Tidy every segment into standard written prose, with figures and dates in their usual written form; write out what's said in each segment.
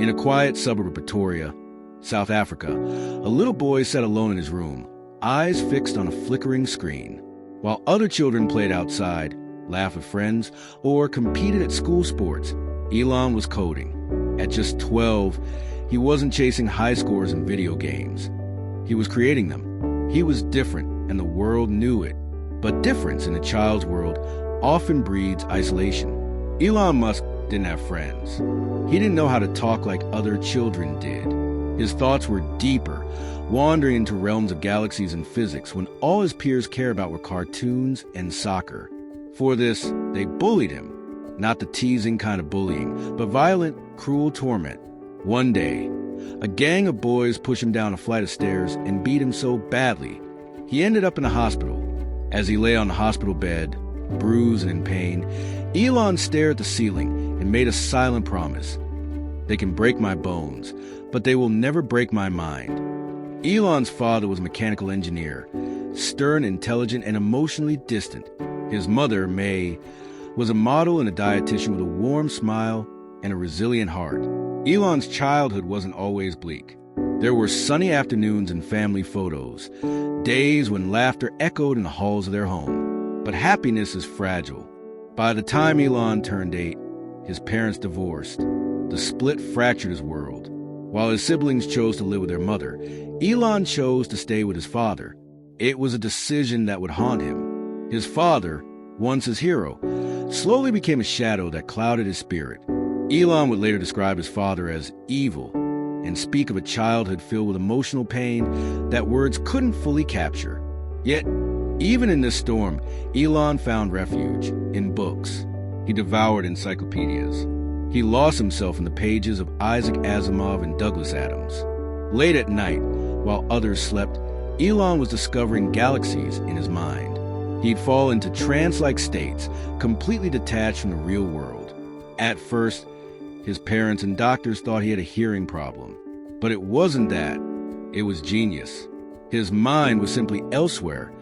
In a quiet suburb of Pretoria, South Africa, a little boy sat alone in his room, eyes fixed on a flickering screen. While other children played outside, laughed with friends, or competed at school sports, Elon was coding. At just 12, he wasn't chasing high scores in video games. He was creating them. He was different, and the world knew it. But difference in a child's world often breeds isolation. Elon Musk didn't have friends. He didn't know how to talk like other children did. His thoughts were deeper, wandering into realms of galaxies and physics when all his peers cared about were cartoons and soccer. For this, they bullied him. Not the teasing kind of bullying, but violent, cruel torment. One day, a gang of boys pushed him down a flight of stairs and beat him so badly, he ended up in a hospital. As he lay on the hospital bed, bruised and in pain, Elon stared at the ceiling and made a silent promise. They can break my bones, but they will never break my mind. Elon's father was a mechanical engineer, stern, intelligent, and emotionally distant. His mother, May, was a model and a dietitian with a warm smile and a resilient heart. Elon's childhood wasn't always bleak. There were sunny afternoons and family photos, days when laughter echoed in the halls of their home. But happiness is fragile. By the time Elon turned 8, his parents divorced. The split fractured his world. While his siblings chose to live with their mother, Elon chose to stay with his father. It was a decision that would haunt him. His father, once his hero, slowly became a shadow that clouded his spirit. Elon would later describe his father as evil and speak of a childhood filled with emotional pain that words couldn't fully capture. Yet, even in this storm, Elon found refuge in books. He devoured encyclopedias. He lost himself in the pages of Isaac Asimov and Douglas Adams. Late at night, while others slept, Elon was discovering galaxies in his mind. He'd fall into trance-like states, completely detached from the real world. At first, his parents and doctors thought he had a hearing problem. But it wasn't that. It was genius. His mind was simply elsewhere,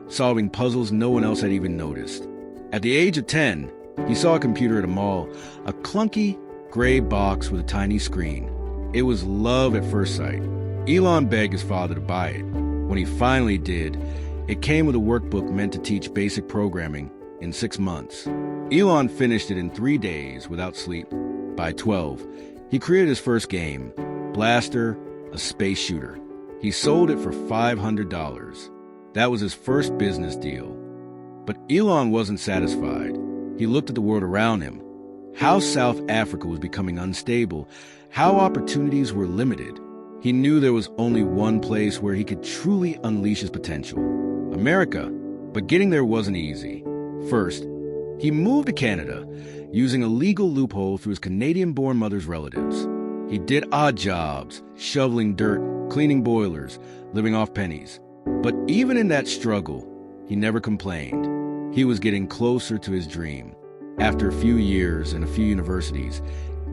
solving puzzles no one else had even noticed. At the age of 10, he saw a computer at a mall, a clunky, gray box with a tiny screen. It was love at first sight. Elon begged his father to buy it. When he finally did, it came with a workbook meant to teach basic programming in 6 months. Elon finished it in 3 days without sleep. By 12, he created his first game, Blaster, a space shooter. He sold it for $500. That was his first business deal. But Elon wasn't satisfied. He looked at the world around him, how South Africa was becoming unstable, how opportunities were limited. He knew there was only one place where he could truly unleash his potential, America. But getting there wasn't easy. First, he moved to Canada, using a legal loophole through his Canadian-born mother's relatives. He did odd jobs, shoveling dirt, cleaning boilers, living off pennies. But even in that struggle, he never complained. He was getting closer to his dream. After a few years and a few universities,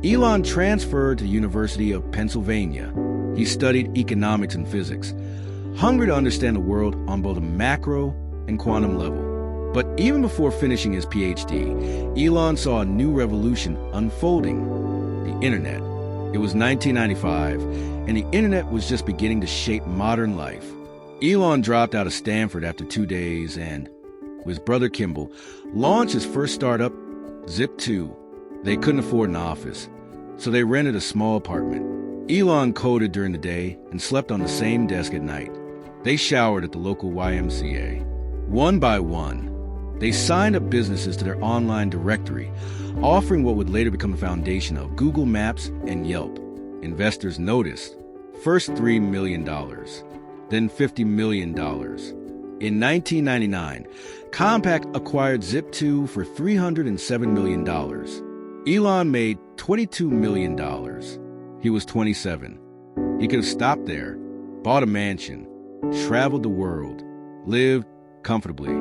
Elon transferred to the University of Pennsylvania. He studied economics and physics, hungry to understand the world on both a macro and quantum level. But even before finishing his PhD, Elon saw a new revolution unfolding: the internet. It was 1995, and the internet was just beginning to shape modern life. Elon dropped out of Stanford after 2 days and, with his brother Kimball, launched his first startup, Zip2. They couldn't afford an office, so they rented a small apartment. Elon coded during the day and slept on the same desk at night. They showered at the local YMCA. One by one, they signed up businesses to their online directory, offering what would later become the foundation of Google Maps and Yelp. Investors noticed. First $3 million, then $50 million. In 1999, Compaq acquired Zip2 for $307 million. Elon made $22 million. He was 27. He could have stopped there, bought a mansion, traveled the world, lived comfortably.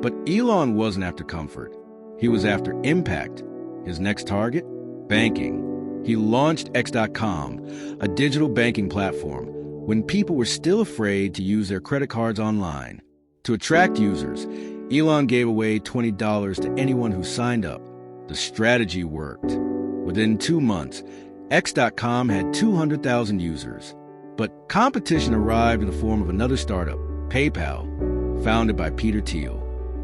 But Elon wasn't after comfort. He was after impact. His next target? Banking. He launched X.com, a digital banking platform, when people were still afraid to use their credit cards online. To attract users, Elon gave away $20 to anyone who signed up. The strategy worked. Within 2 months, X.com had 200,000 users. But competition arrived in the form of another startup, PayPal, founded by Peter Thiel.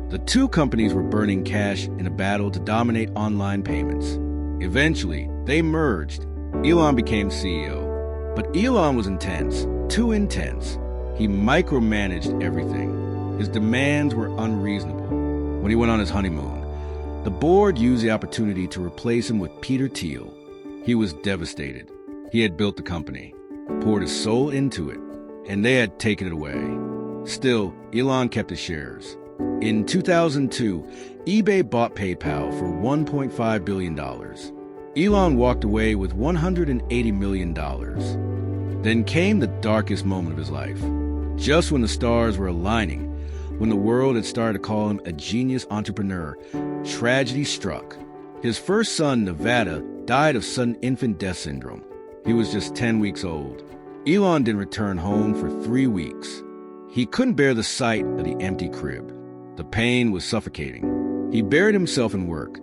The two companies were burning cash in a battle to dominate online payments. Eventually, they merged. Elon became CEO. But Elon was intense, too intense. He micromanaged everything. His demands were unreasonable. When he went on his honeymoon, the board used the opportunity to replace him with Peter Thiel. He was devastated. He had built the company, poured his soul into it, and they had taken it away. Still, Elon kept his shares. In 2002, eBay bought PayPal for $1.5 billion. Elon walked away with $180 million. Then came the darkest moment of his life. Just when the stars were aligning, when the world had started to call him a genius entrepreneur, tragedy struck. His first son, Nevada, died of sudden infant death syndrome. He was just 10 weeks old. Elon didn't return home for 3 weeks. He couldn't bear the sight of the empty crib. The pain was suffocating. He buried himself in work,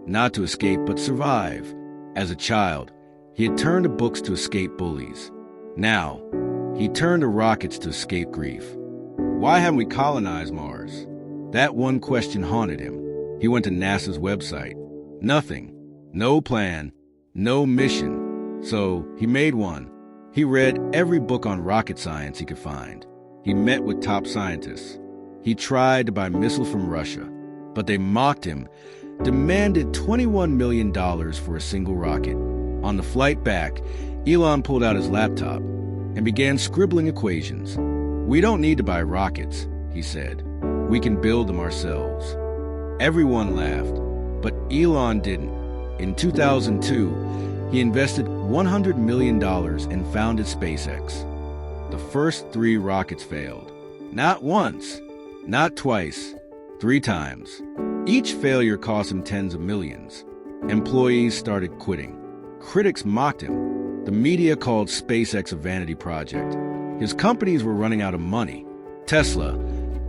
not to escape but survive. As a child, he had turned to books to escape bullies. Now, he turned to rockets to escape grief. Why haven't we colonized Mars? That one question haunted him. He went to NASA's website. Nothing. No plan. No mission. So he made one. He read every book on rocket science he could find. He met with top scientists. He tried to buy missiles from Russia, but they mocked him, demanded $21 million for a single rocket. On the flight back, Elon pulled out his laptop and began scribbling equations. "We don't need to buy rockets," he said. "We can build them ourselves." Everyone laughed, but Elon didn't. In 2002, he invested $100 million and founded SpaceX. The first 3 rockets failed. Not once, not twice, 3 times. Each failure cost him tens of millions. Employees started quitting. Critics mocked him. The media called SpaceX a vanity project. His companies were running out of money. Tesla,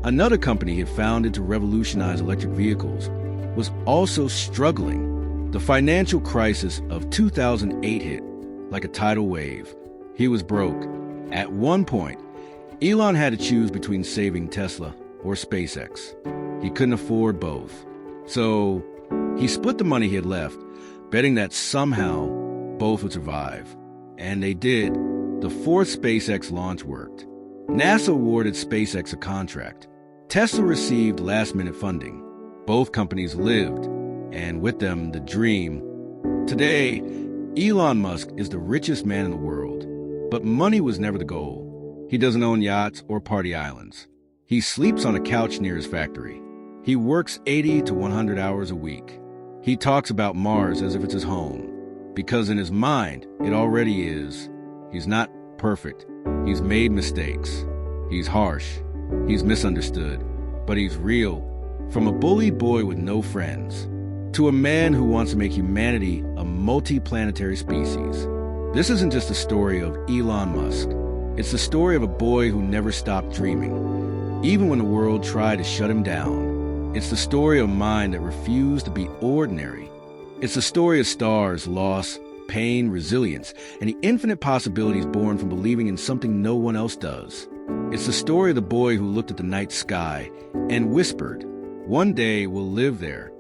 another company he had founded to revolutionize electric vehicles, was also struggling. The financial crisis of 2008 hit like a tidal wave. He was broke. At one point, Elon had to choose between saving Tesla or SpaceX. He couldn't afford both. So he split the money he had left, betting that somehow both would survive. And they did. The 4th SpaceX launch worked. NASA awarded SpaceX a contract. Tesla received last-minute funding. Both companies lived, and with them, the dream. Today, Elon Musk is the richest man in the world. But money was never the goal. He doesn't own yachts or party islands. He sleeps on a couch near his factory. He works 80 to 100 hours a week. He talks about Mars as if it's his home, because in his mind, it already is. He's not perfect. He's made mistakes. He's harsh. He's misunderstood. But he's real. From a bullied boy with no friends to a man who wants to make humanity a multi-planetary species. This isn't just a story of Elon Musk. It's the story of a boy who never stopped dreaming, even when the world tried to shut him down. It's the story of a mind that refused to be ordinary. It's the story of stars, loss, pain, resilience, and the infinite possibilities born from believing in something no one else does. It's the story of the boy who looked at the night sky and whispered, "One day we'll live there,